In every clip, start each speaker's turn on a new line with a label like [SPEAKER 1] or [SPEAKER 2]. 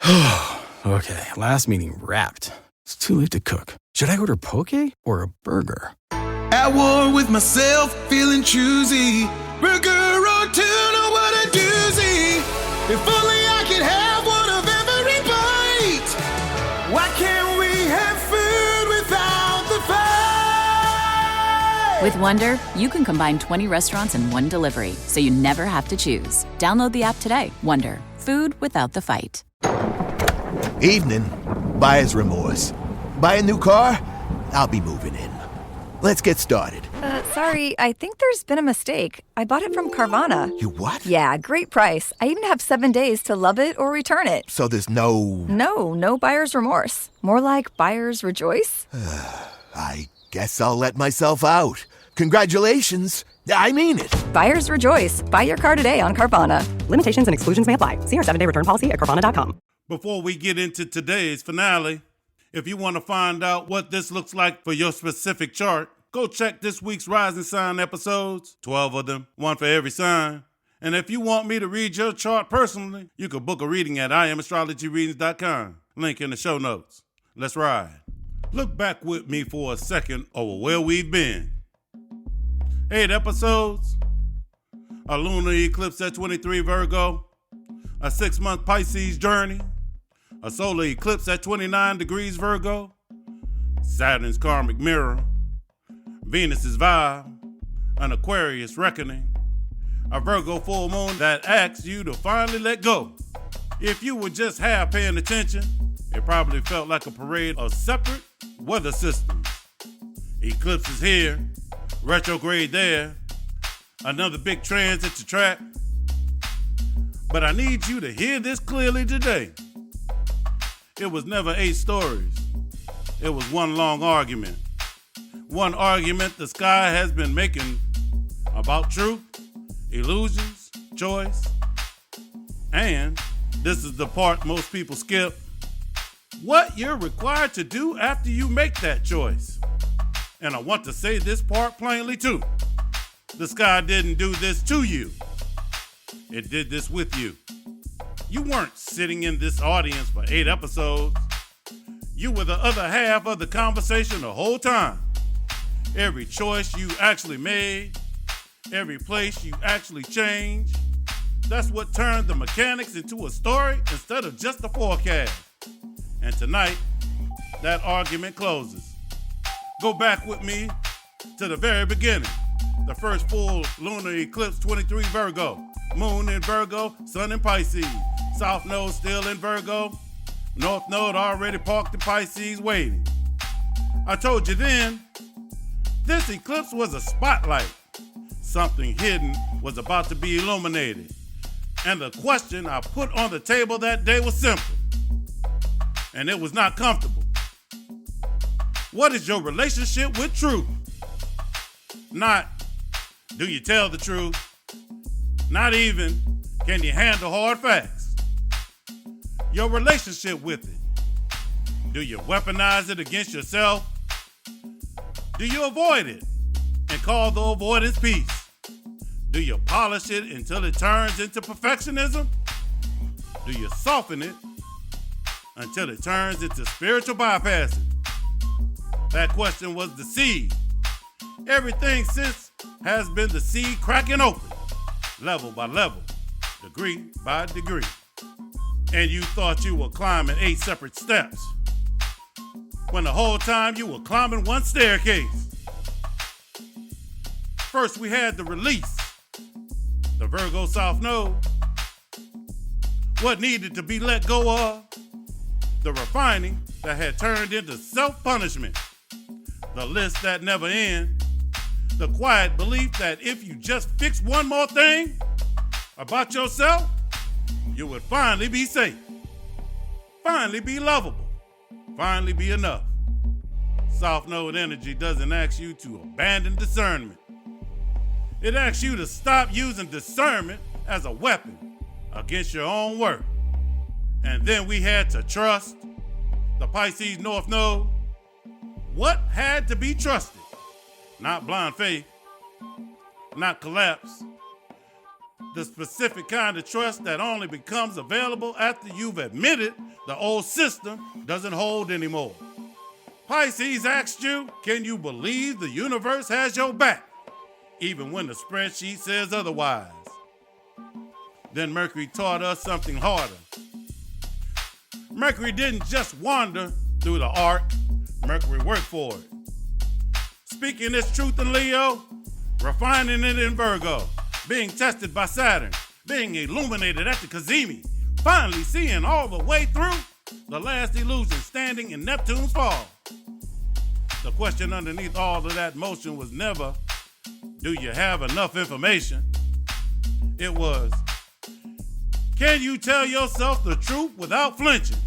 [SPEAKER 1] Okay, last meeting wrapped. It's too late to cook. Should I order poke or a burger?
[SPEAKER 2] At war with myself, feeling choosy. Burger or tuna, what a doozy. If only I could have one of every bite. Why can't we have food without the fight?
[SPEAKER 3] With Wonder, you can combine 20 restaurants in one delivery, so you never have to choose. Download the app today. Wonder, food without the fight.
[SPEAKER 4] Evening. Buyer's remorse. Buy a new car? I'll be moving in. Let's get started.
[SPEAKER 5] Sorry, I think there's been a mistake. I bought it from Carvana.
[SPEAKER 4] You what?
[SPEAKER 5] Yeah, great price. I even have 7 days to love it or return it.
[SPEAKER 4] So there's no...
[SPEAKER 5] No buyer's remorse. More like buyer's rejoice.
[SPEAKER 4] I guess I'll let myself out. Congratulations. I mean it.
[SPEAKER 5] Buyer's rejoice. Buy your car today on Carvana.
[SPEAKER 6] Limitations and exclusions may apply. See our 7-day return policy at Carvana.com.
[SPEAKER 7] Before we get into today's finale, if you want to find out what this looks like for your specific chart, go check this week's Rising Sign episodes, 12 of them, one for every sign. And if you want me to read your chart personally, you can book a reading at IamAstrologyReadings.com. Link in the show notes. Let's ride. Look back with me for a second over where we've been. 8 episodes, a lunar eclipse at 23 Virgo, a 6-month Pisces journey, a solar eclipse at 29 degrees Virgo, Saturn's karmic mirror, Venus's vow, an Aquarius reckoning, a Virgo full moon that asks you to finally let go. If you were just half paying attention, it probably felt like a parade of separate weather systems. Eclipse is here, retrograde there, another big transit to track. But I need you to hear this clearly today. It was never 8 stories. It was one long argument. One argument the sky has been making about truth, illusions, choice, and this is the part most people skip, what you're required to do after you make that choice. And I want to say this part plainly too. The sky didn't do this to you. It did this with you. You weren't sitting in this audience for 8 episodes. You were the other half of the conversation the whole time. Every choice you actually made, every place you actually changed, that's what turned the mechanics into a story instead of just a forecast. And tonight, that argument closes. Go back with me to the very beginning. The first full lunar eclipse, 23 Virgo. Moon in Virgo, sun in Pisces. South node still in Virgo. North node already parked in Pisces waiting. I told you then, this eclipse was a spotlight. Something hidden was about to be illuminated. And the question I put on the table that day was simple. And it was not comfortable. What is your relationship with truth? Not, do you tell the truth? Not even, can you handle hard facts? Your relationship with it. Do you weaponize it against yourself? Do you avoid it and call the avoidance peace? Do you polish it until it turns into perfectionism? Do you soften it until it turns into spiritual bypassing? That question was the seed. Everything since has been the seed cracking open, level by level, degree by degree. And you thought you were climbing 8 separate steps, when the whole time you were climbing one staircase. First we had the release, the Virgo South Node. What needed to be let go of, the refining that had turned into self-punishment, the list that never ends, the quiet belief that if you just fix one more thing about yourself, you would finally be safe, finally be lovable, finally be enough. South Node energy doesn't ask you to abandon discernment. It asks you to stop using discernment as a weapon against your own work. And then we had to trust the Pisces North Node. What had to be trusted? Not blind faith, not collapse. The specific kind of trust that only becomes available after you've admitted The old system doesn't hold anymore. Pisces asked you, can you believe the universe has your back, even when the spreadsheet says otherwise? Then Mercury taught us something harder. Mercury didn't just wander through the arc, Mercury worked for it. Speaking its truth in Leo, refining it in Virgo, being tested by Saturn, being illuminated at the cazimi, finally seeing all the way through, the last illusion standing in Neptune's fall. The question underneath all of that motion was never, do you have enough information? It was, can you tell yourself the truth without flinching,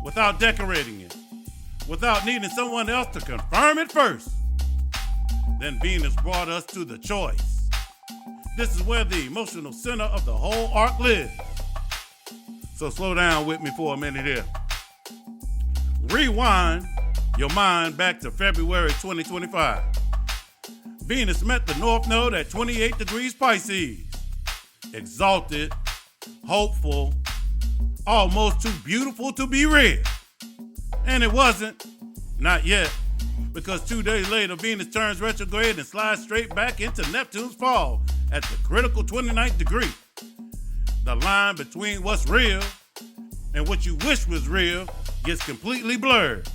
[SPEAKER 7] without decorating it, without needing someone else to confirm it first? Then Venus brought us to the choice. This is where the emotional center of the whole arc lives. So slow down with me for a minute here. Rewind your mind back to February 2025. Venus met the North Node at 28 degrees Pisces. Exalted, hopeful, almost too beautiful to be real. And it wasn't, not yet, because 2 days later, Venus turns retrograde and slides straight back into Neptune's fall at the critical 29th degree. The line between what's real and what you wish was real gets completely blurred.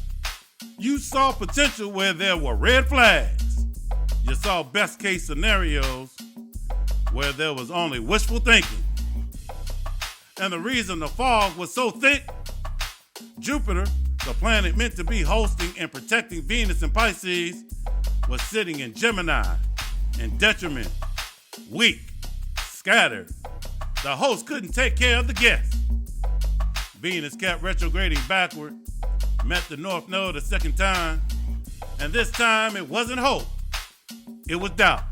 [SPEAKER 7] You saw potential where there were red flags. You saw best case scenarios where there was only wishful thinking. And the reason the fog was so thick, Jupiter, the planet meant to be hosting and protecting Venus and Pisces, was sitting in Gemini, in detriment, weak, scattered. The host couldn't take care of the guests. Venus kept retrograding backward, met the North Node a second time, and this time it wasn't hope, it was doubt.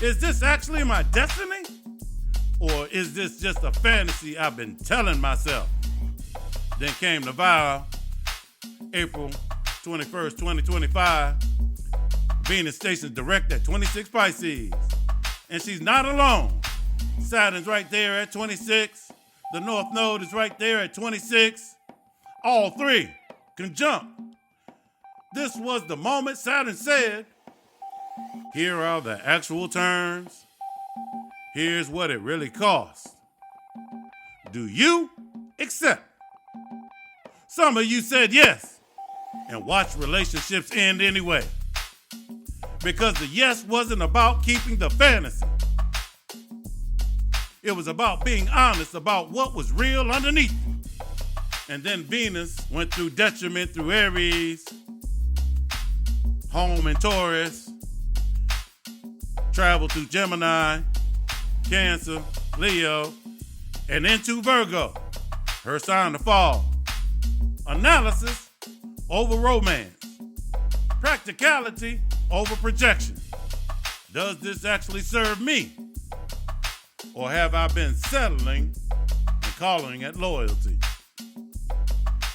[SPEAKER 7] Is this actually my destiny? Or is this just a fantasy I've been telling myself? Then came the vow, April 21st, 2025. Venus stations direct at 26 Pisces. And she's not alone. Saturn's right there at 26. The North Node is right there at 26. All three conjunct. This was the moment Saturn said, here are the actual terms. Here's what it really costs. Do you accept? Some of you said yes and watched relationships end anyway. Because the yes wasn't about keeping the fantasy. It was about being honest about what was real underneath. And then Venus went through detriment through Aries, home in Taurus, traveled through Gemini, Cancer, Leo, and into Virgo, her sign to fall. Analysis over romance. Practicality over projection. Does this actually serve me? Or have I been settling and calling it loyalty?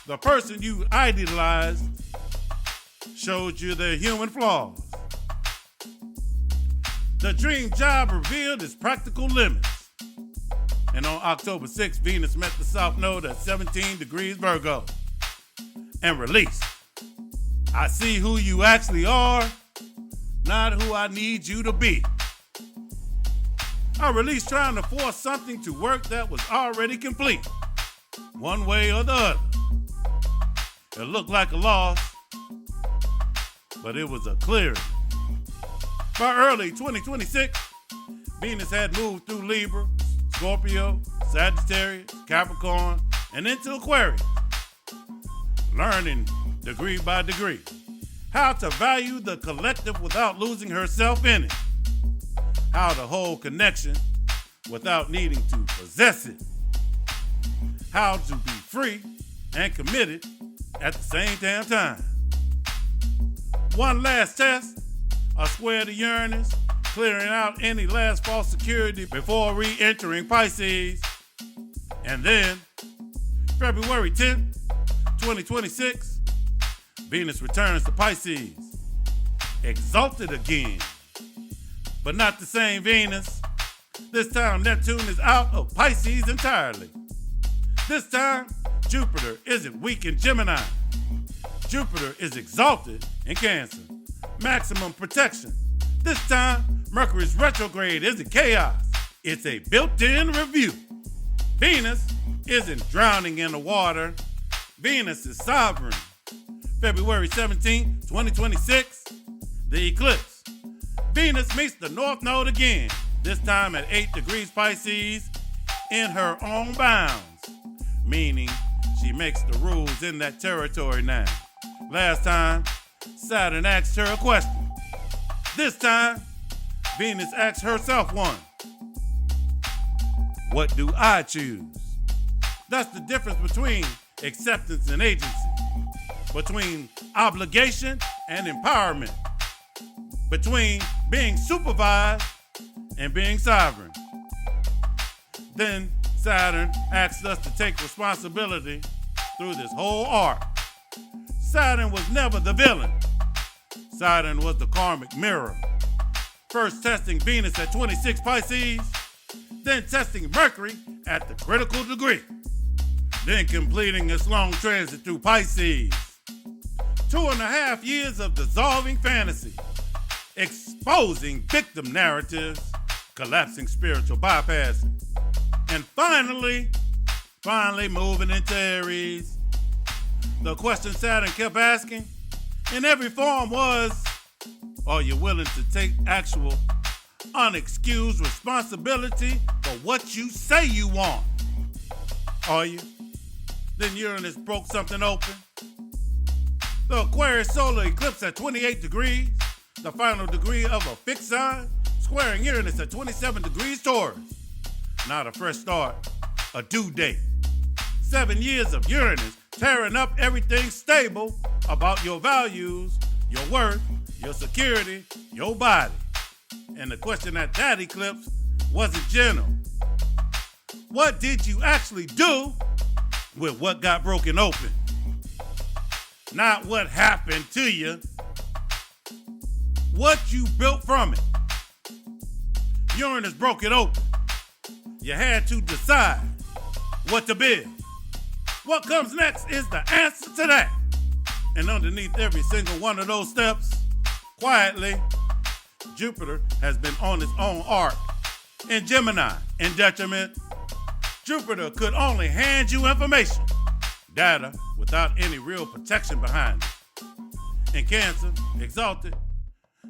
[SPEAKER 7] The person you idolized showed you their human flaws. The dream job revealed its practical limits. And on October 6th, Venus met the South Node at 17 degrees Virgo and released. I see who you actually are, not who I need you to be. I released trying to force something to work that was already complete, one way or the other. It looked like a loss, but it was a clearing. By early 2026, Venus had moved through Libra, Scorpio, Sagittarius, Capricorn, and into Aquarius, learning degree by degree how to value the collective without losing herself in it, how to hold connection without needing to possess it, how to be free and committed at the same damn time. One last test, a square to Uranus, clearing out any last false security before re-entering Pisces. And then, February 10th, 2026, Venus returns to Pisces, exalted again. But not the same Venus. This time Neptune is out of Pisces entirely. This time, Jupiter isn't weak in Gemini. Jupiter is exalted in Cancer. Maximum protection. This time, Mercury's retrograde isn't chaos. It's a built-in review. Venus isn't drowning in the water. Venus is sovereign. February 17, 2026, the eclipse. Venus meets the North Node again, this time at 8 degrees Pisces in her own bounds, meaning she makes the rules in that territory now. Last time, Saturn asked her a question. This time, Venus asks herself one. What do I choose? That's the difference between acceptance and agency, between obligation and empowerment, between being supervised and being sovereign. Then Saturn asks us to take responsibility through this whole arc. Saturn was never the villain. Saturn was the karmic mirror. First testing Venus at 26 Pisces, then testing Mercury at the critical degree, then completing its long transit through Pisces. 2.5 years of dissolving fantasy, exposing victim narratives, collapsing spiritual bypassing, and finally moving into Aries. The question Saturn kept asking in every form was, are you willing to take actual, unexcused responsibility for what you say you want? Are you? Then Uranus broke something open. The Aquarius solar eclipse at 28 degrees, the final degree of a fixed sign, squaring Uranus at 27 degrees Taurus. Not a fresh start, a due date. 7 years of Uranus tearing up everything stable about your values, your worth, your security, your body. And the question at that eclipse wasn't gentle. What did you actually do with what got broken open? Not what happened to you. What you built from it. Uranus broke it open. You had to decide what to build. What comes next is the answer to that. And underneath every single one of those steps, quietly, Jupiter has been on its own arc. In Gemini, in detriment, Jupiter could only hand you information, data, without any real protection behind it. In Cancer, exalted,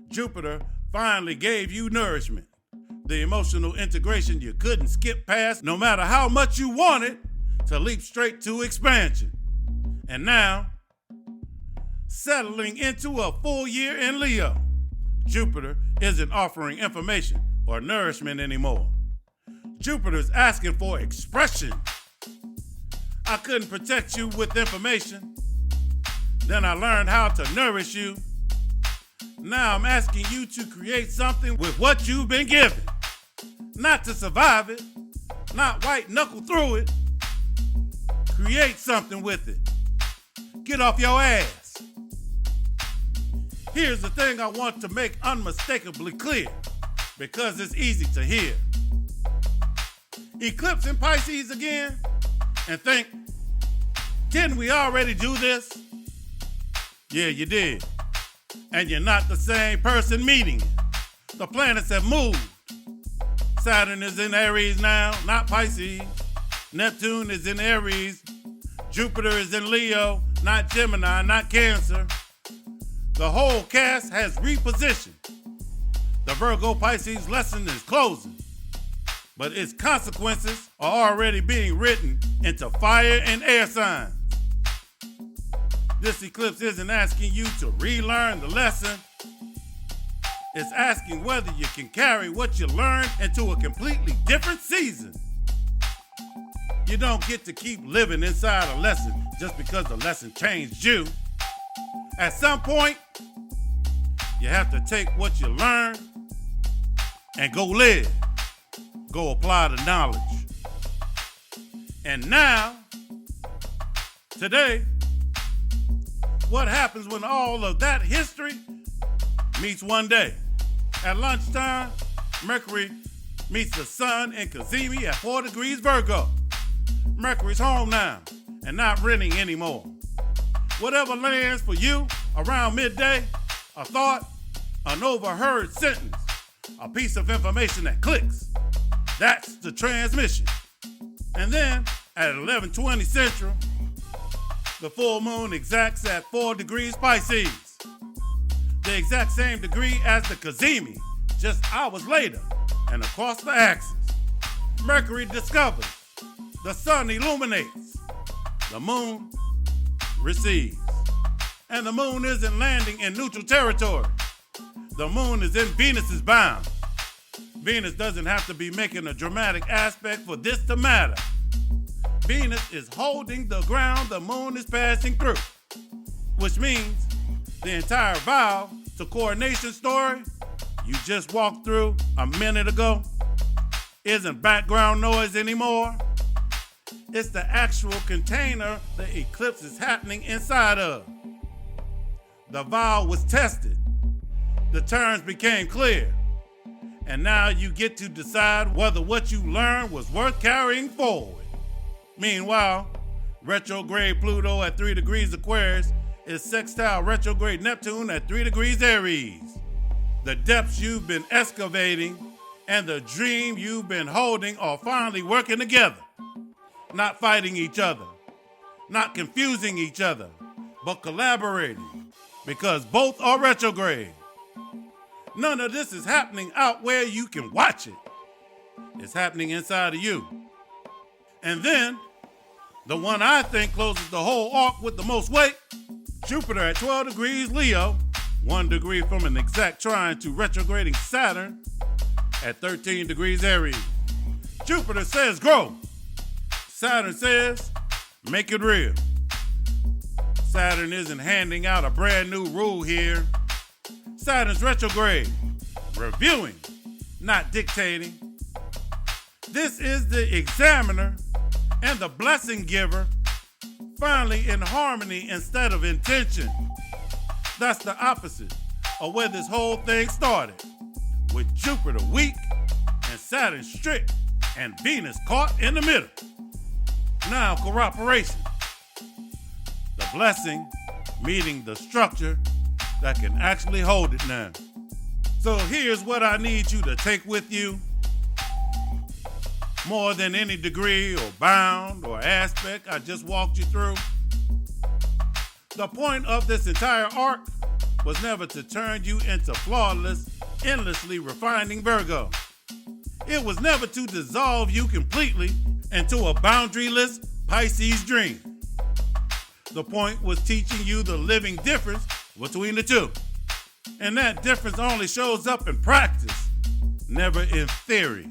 [SPEAKER 7] Jupiter finally gave you nourishment, the emotional integration you couldn't skip past no matter how much you wanted to leap straight to expansion. And now, settling into a full year in Leo, Jupiter isn't offering information or nourishment anymore. Jupiter's asking for expression. I couldn't protect you with information. Then I learned how to nourish you. Now I'm asking you to create something with what you've been given. Not to survive it, not white knuckle through it. Create something with it. Get off your ass. Here's the thing I want to make unmistakably clear, because it's easy to hear. Eclipse in Pisces again, and think, didn't we already do this? Yeah, you did. And you're not the same person meeting it. The planets have moved. Saturn is in Aries now, not Pisces. Neptune is in Aries. Jupiter is in Leo, not Gemini, not Cancer. The whole cast has repositioned. The Virgo Pisces lesson is closing, but its consequences are already being written into fire and air signs. This eclipse isn't asking you to relearn the lesson. It's asking whether you can carry what you learned into a completely different season. You don't get to keep living inside a lesson just because the lesson changed you. At some point, you have to take what you learned and go live. Go apply the knowledge. And now, today, what happens when all of that history meets one day? At lunchtime, Mercury meets the sun in cazimi at 4 degrees Virgo. Mercury's home now and not renting anymore. Whatever lands for you around midday, a thought, an overheard sentence, a piece of information that clicks. That's the transmission. And then at 11:20 Central, the full moon exacts at 4 degrees Pisces, the exact same degree as the cazimi, just hours later, and across the axis. Mercury discovers, the sun illuminates, the moon recedes. And the moon isn't landing in neutral territory. The moon is in Venus's bound. Venus doesn't have to be making a dramatic aspect for this to matter. Venus is holding the ground the moon is passing through, which means the entire vow to coronation story you just walked through a minute ago isn't background noise anymore. It's the actual container the eclipse is happening inside of. The vow was tested. The terms became clear. And now you get to decide whether what you learned was worth carrying forward. Meanwhile, retrograde Pluto at 3 degrees Aquarius is sextile retrograde Neptune at 3 degrees Aries. The depths you've been excavating and the dream you've been holding are finally working together. Not fighting each other, not confusing each other, but collaborating, because both are retrograde. None of this is happening out where you can watch it. It's happening inside of you. And then, the one I think closes the whole arc with the most weight, Jupiter at 12 degrees Leo, 1 degree from an exact trine to retrograding Saturn at 13 degrees Aries. Jupiter says grow. Saturn says make it real. Saturn isn't handing out a brand new rule here. Saturn's retrograde, reviewing, not dictating. This is the examiner and the blessing giver, finally in harmony instead of intention. That's the opposite of where this whole thing started, with Jupiter weak and Saturn strict and Venus caught in the middle. Now cooperation, the blessing meeting the structure that can actually hold it now. So here's what I need you to take with you. More than any degree or bound or aspect I just walked you through. The point of this entire arc was never to turn you into flawless, endlessly refining Virgo. It was never to dissolve you completely into a boundaryless Pisces dream. The point was teaching you the living difference between the two. And that difference only shows up in practice, never in theory.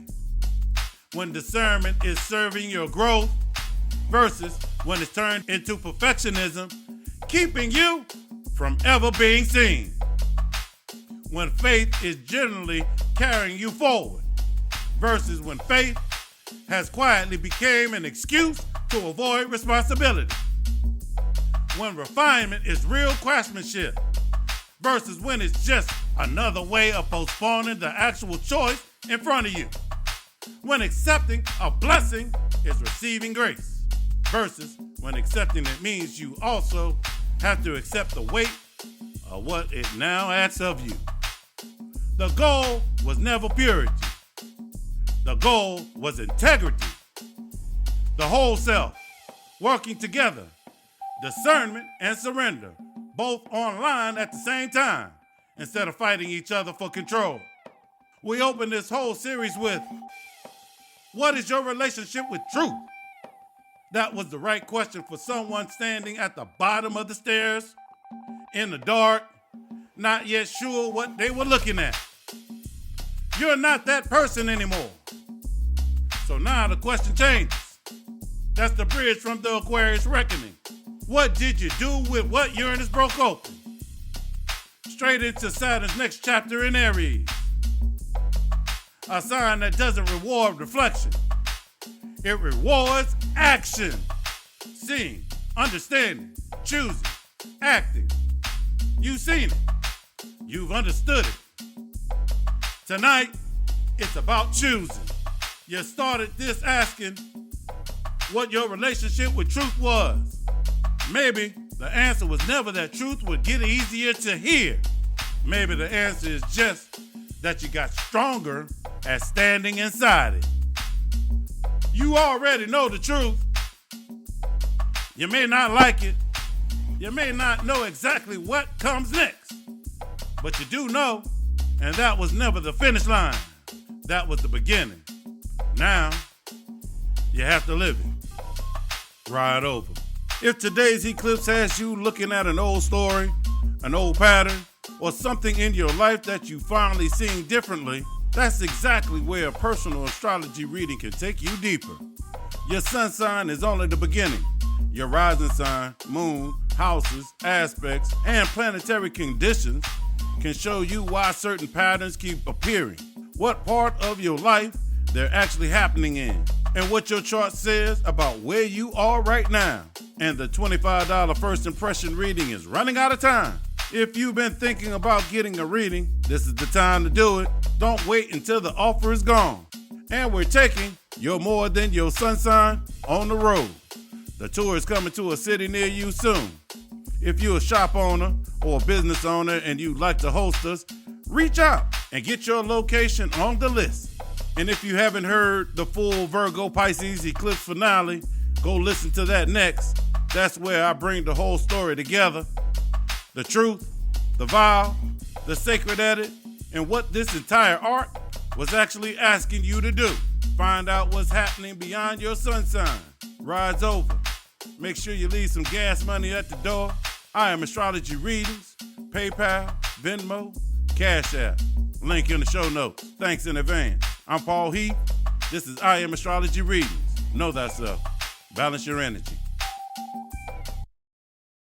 [SPEAKER 7] When discernment is serving your growth versus when it's turned into perfectionism, keeping you from ever being seen. When faith is generally carrying you forward versus when faith has quietly become an excuse to avoid responsibility. When refinement is real craftsmanship versus when it's just another way of postponing the actual choice in front of you. When accepting a blessing is receiving grace versus when accepting it means you also have to accept the weight of what it now asks of you. The goal was never purity. The goal was integrity. The whole self, working together, discernment and surrender, both online at the same time, instead of fighting each other for control. We open this whole series with, what is your relationship with truth? That was the right question for someone standing at the bottom of the stairs, in the dark, not yet sure what they were looking at. You're not that person anymore. So now the question changes. That's the bridge from the Aquarius reckoning. What did you do with what Uranus broke open? Straight into Saturn's next chapter in Aries. A sign that doesn't reward reflection. It rewards action. Seeing, understanding, choosing, acting. You've seen it. You've understood it. Tonight, it's about choosing. You started this asking, what your relationship with truth was. Maybe the answer was never that truth would get easier to hear. Maybe the answer is just that you got stronger at standing inside it. You already know the truth. You may not like it. You may not know exactly what comes next. But you do know, and that was never the finish line. That was the beginning. Now, you have to live it. Ride over. If today's eclipse has you looking at an old story, an old pattern, or something in your life that you finally seeing differently, that's exactly where a personal astrology reading can take you deeper. Your sun sign is only the beginning. Your rising sign, moon, houses, aspects, and planetary conditions can show you why certain patterns keep appearing, what part of your life they're actually happening in, and what your chart says about where you are right now. And the $25 first impression reading is running out of time. If you've been thinking about getting a reading, this is the time to do it. Don't wait until the offer is gone. And we're taking You're More Than Your Sun Sign on the road. The tour is coming to a city near you soon. If you're a shop owner or a business owner and you'd like to host us, reach out and get your location on the list. And if you haven't heard the full Virgo Pisces eclipse finale, go listen to that next. That's where I bring the whole story together. The truth, the vow, the sacred edit, and what this entire art was actually asking you to do. Find out what's happening beyond your sun sign. Ride's over. Make sure you leave some gas money at the door. I Am Astrology Readings, PayPal, Venmo, Cash App. Link in the show notes. Thanks in advance. I'm Paul Heath. This is I Am Astrology Readings. Know thyself. Balance your energy.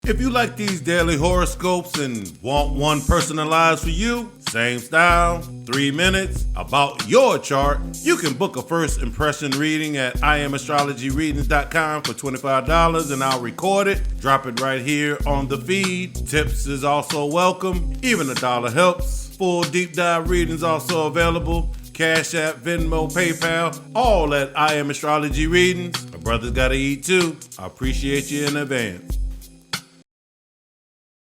[SPEAKER 7] If you like these daily horoscopes and want one personalized for you, same style, 3 minutes, about your chart, you can book a first impression reading at IamAstrologyReadings.com for $25 and I'll record it, drop it right here on the feed. Tips is also welcome, even $1 helps. Full deep dive readings also available. Cash App, Venmo, PayPal, all at I Am Astrology Readings. My brother's gotta eat too. I appreciate you in advance.